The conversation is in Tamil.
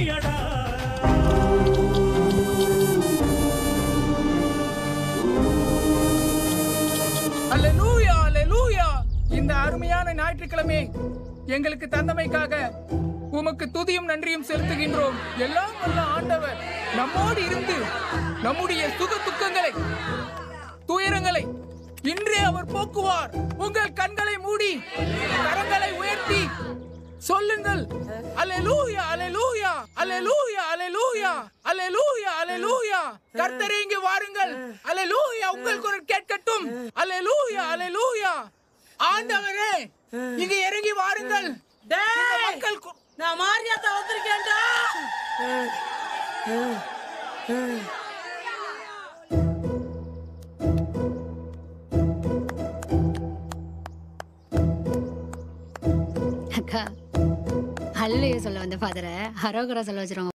நீயடா. அல்லேலூயா, அல்லேலூயா. இந்த அருமையான ஞாயிற்றுக்கிழமை எங்களுக்கு தந்தமைக்காக உமக்கு துதியும் நன்றியும் செலுத்துகின்றோம். எல்லாம் வல்ல ஆண்டவர் நம்மோடு இருந்து நம்முடைய சுக துக்கங்களை துயரங்களை இன்றே அவர் போக்குவார். உங்கள் கண்களை மூடி கரங்களை உயர்த்தி சொல்லுங்கள் அல்லேலூயா, அல்லேலூயா, அல்லேலூயா, அல்லேலூயா, அல்லேலூயா, அல்லேலூயா. கர்த்தரே இங்கே வாருங்கள். அல்லேலூயா, உங்கள் குரல் கேட்கட்டும். அல்லேலூயா, அல்லேலூயா. ஆண்டவரே இங்கே இறங்கி வாருங்கள். மக்கள் நான் மாரியாத்தா வந்திருக்கேன்டா. அக்கா, ஹல்லேலூயா சொல்ல வந்த ஃபாதரை ஹரோகரா சொல்ல வச்சிருவாங்க.